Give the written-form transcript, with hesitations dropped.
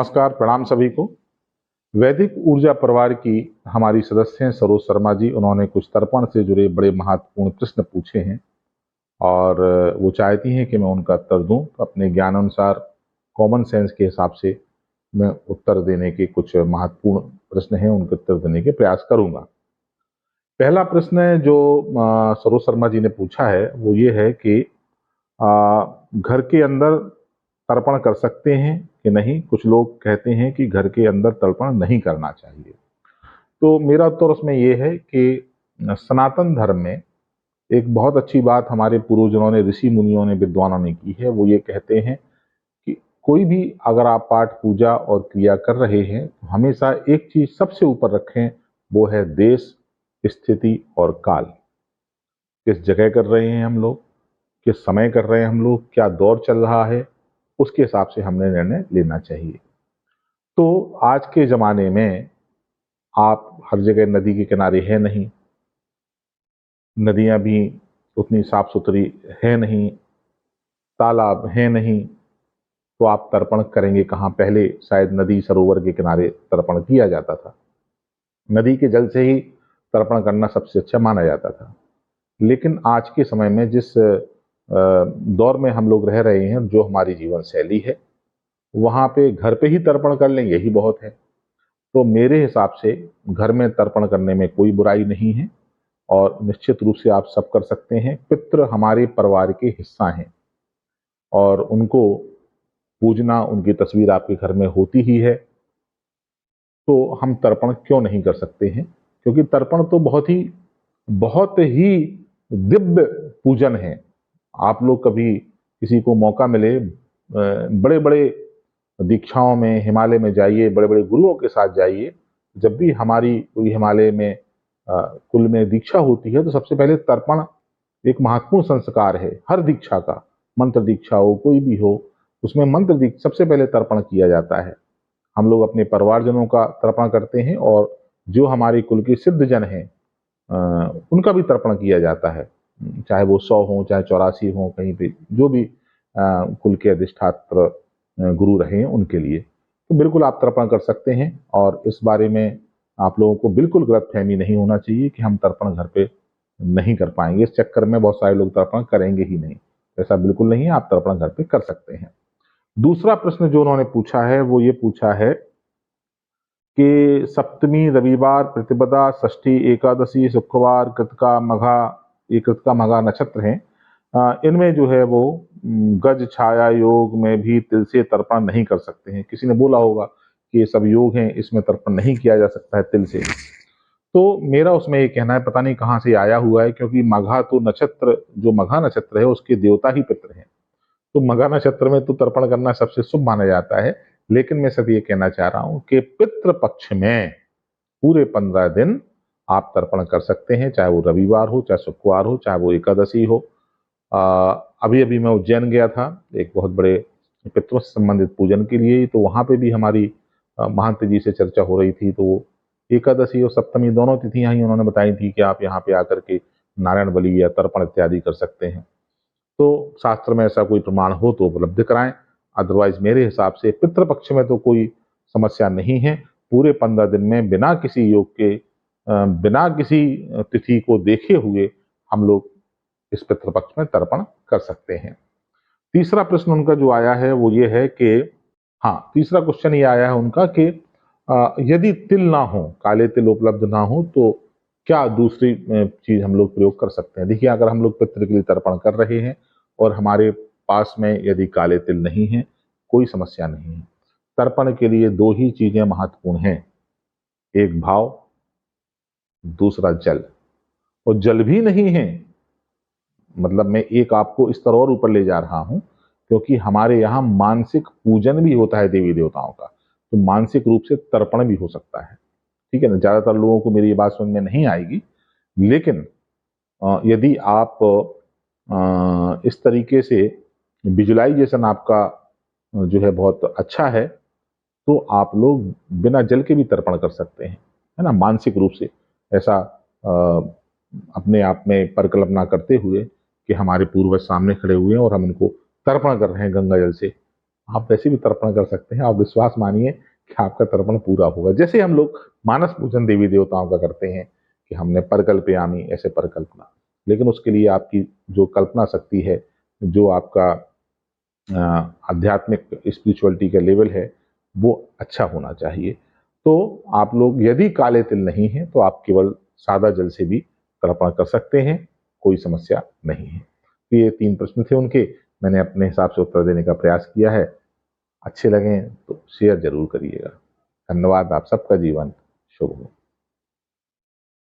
नमस्कार, प्रणाम सभी को। वैदिक ऊर्जा परिवार की हमारी सदस्य हैं सरोज शर्मा जी। उन्होंने कुछ तर्पण से जुड़े बड़े महत्वपूर्ण प्रश्न पूछे हैं और वो चाहती हैं कि मैं उनका उत्तर दूं। तो अपने ज्ञान अनुसार, कॉमन सेंस के हिसाब से मैं उत्तर देने के कुछ महत्वपूर्ण प्रश्न हैं, उनके उत्तर देने के प्रयास करूंगा। पहला प्रश्न है जो सरोज शर्मा जी ने पूछा है वो ये है कि घर के अंदर तर्पण कर सकते हैं कि नहीं। कुछ लोग कहते हैं कि घर के अंदर तर्पण नहीं करना चाहिए। तो मेरा उत्तर उसमें यह है कि सनातन धर्म में एक बहुत अच्छी बात हमारे पूर्वजों ने, ऋषि मुनियों ने, विद्वानों ने की है। वो ये कहते हैं कि कोई भी अगर आप पाठ पूजा और क्रिया कर रहे हैं तो हमेशा एक चीज सबसे ऊपर रखें, वो है देश, स्थिति और काल। किस जगह कर रहे हैं हम लोग, किस समय कर रहे हैं हम लोग, क्या दौर चल रहा है, उसके हिसाब से हमने निर्णय लेना चाहिए। तो आज के ज़माने में आप हर जगह नदी के किनारे है नहीं, नदियाँ भी उतनी साफ सुथरी है नहीं, तालाब है नहीं, तो आप तर्पण करेंगे कहाँ। पहले शायद नदी सरोवर के किनारे तर्पण किया जाता था, नदी के जल से ही तर्पण करना सबसे अच्छा माना जाता था। लेकिन आज के समय में जिस दौर में हम लोग रह रहे हैं, जो हमारी जीवन शैली है, वहाँ पे घर पे ही तर्पण कर लें यही बहुत है। तो मेरे हिसाब से घर में तर्पण करने में कोई बुराई नहीं है और निश्चित रूप से आप सब कर सकते हैं। पितृ हमारे परिवार के हिस्सा हैं और उनको पूजना, उनकी तस्वीर आपके घर में होती ही है, तो हम तर्पण क्यों नहीं कर सकते हैं। क्योंकि तर्पण तो बहुत ही दिव्य पूजन है। आप लोग कभी किसी को मौका मिले, बड़े बड़े दीक्षाओं में हिमालय में जाइए, बड़े बड़े गुरुओं के साथ जाइए। जब भी हमारी कोई हिमालय में कुल में दीक्षा होती है तो सबसे पहले तर्पण एक महत्वपूर्ण संस्कार है। हर दीक्षा का, मंत्र दीक्षा हो कोई भी हो, उसमें मंत्र दीक्षा सबसे पहले तर्पण किया जाता है। हम लोग अपने परिवारजनों का तर्पण करते हैं और जो हमारे कुल के सिद्ध जन हैं उनका भी तर्पण किया जाता है। चाहे वो 100 हो, चाहे 84 हो, कहीं पे जो भी कुल के अधिष्ठात्र गुरु रहे हैं उनके लिए। तो बिल्कुल आप तर्पण कर सकते हैं और इस बारे में आप लोगों को बिल्कुल गलतफहमी नहीं होना चाहिए कि हम तर्पण घर पे नहीं कर पाएंगे। इस चक्कर में बहुत सारे लोग तर्पण करेंगे ही नहीं, ऐसा बिल्कुल नहीं है। आप तर्पण घर पे कर सकते हैं। दूसरा प्रश्न जो उन्होंने पूछा है वो ये पूछा है कि सप्तमी, रविवार, प्रतिपदा, षष्ठी, एकादशी, शुक्रवार, कृतिका मघा, ये कृतिका मघा नक्षत्र हैं, इनमें जो है वो गज छाया योग में भी तिल से तर्पण नहीं कर सकते हैं। किसी ने बोला होगा कि ये सब योग हैं, इसमें तर्पण नहीं किया जा सकता है तिल से। तो मेरा उसमें ये कहना है, पता नहीं कहाँ से आया हुआ है, क्योंकि मघा तो नक्षत्र, जो मघा नक्षत्र है उसके देवता ही पितृ हैं। तो मघा नक्षत्र में तो तर्पण करना सबसे शुभ माना जाता है। लेकिन मैं सिर्फ ये कहना चाह रहा हूं कि पितृ पक्ष में पूरे 15 दिन आप तर्पण कर सकते हैं, चाहे वो रविवार हो, चाहे शुक्रवार हो, चाहे वो एकादशी हो। अभी अभी मैं उज्जैन गया था एक बहुत बड़े पितरों से संबंधित पूजन के लिए, तो वहाँ पे भी हमारी महंत जी से चर्चा हो रही थी। तो वो एकादशी और सप्तमी दोनों तिथियां ही उन्होंने बताई थी कि आप यहाँ पे आकर के नारायण बलि या तर्पण इत्यादि कर सकते हैं। तो शास्त्र में ऐसा कोई प्रमाण हो तो उपलब्ध कराएं। अदरवाइज मेरे हिसाब से पितृपक्ष में तो कोई समस्या नहीं है। पूरे 15 दिन में बिना किसी योग के, बिना किसी तिथि को देखे हुए हम लोग इस पितृपक्ष में तर्पण कर सकते हैं। तीसरा प्रश्न उनका जो आया है वो ये है कि, हाँ, तीसरा क्वेश्चन ये आया है उनका कि यदि तिल ना हो, काले तिल उपलब्ध ना हो, तो क्या दूसरी चीज हम लोग प्रयोग कर सकते हैं। देखिए, अगर हम लोग पितृ के लिए तर्पण कर रहे हैं और हमारे पास में यदि काले तिल नहीं है, कोई समस्या नहीं है। तर्पण के लिए दो ही चीजें महत्वपूर्ण हैं, एक भाव, दूसरा जल। और जल भी नहीं है, मतलब मैं एक आपको इस तरह और ऊपर ले जा रहा हूं, क्योंकि हमारे यहाँ मानसिक पूजन भी होता है देवी देवताओं का, तो मानसिक रूप से तर्पण भी हो सकता है। ठीक है ना। ज्यादातर लोगों को मेरी ये बात समझ में नहीं आएगी, लेकिन यदि आप इस तरीके से विजुअलाइजेशन आपका जो है बहुत अच्छा है, तो आप लोग बिना जल के भी तर्पण कर सकते हैं, है ना। मानसिक रूप से ऐसा अपने आप में परिकल्पना करते हुए कि हमारे पूर्वज सामने खड़े हुए हैं और हम इनको तर्पण कर रहे हैं गंगा जल से। आप वैसे भी तर्पण कर सकते हैं। आप विश्वास मानिए कि आपका तर्पण पूरा होगा। जैसे हम लोग मानस पूजन देवी देवताओं का करते हैं कि हमने परकल्पयामी ऐसे परिकल्पना, लेकिन उसके लिए आपकी जो कल्पना शक्ति है, जो आपका आध्यात्मिक स्पिरिचुअलिटी का लेवल है, वो अच्छा होना चाहिए। तो आप लोग यदि काले तिल नहीं है तो आप केवल सादा जल से भी तर्पण कर सकते हैं, कोई समस्या नहीं है। तो ये 3 प्रश्न थे उनके, मैंने अपने हिसाब से उत्तर देने का प्रयास किया है। अच्छे लगे तो शेयर जरूर करिएगा। धन्यवाद। आप सबका जीवन शुभ हो।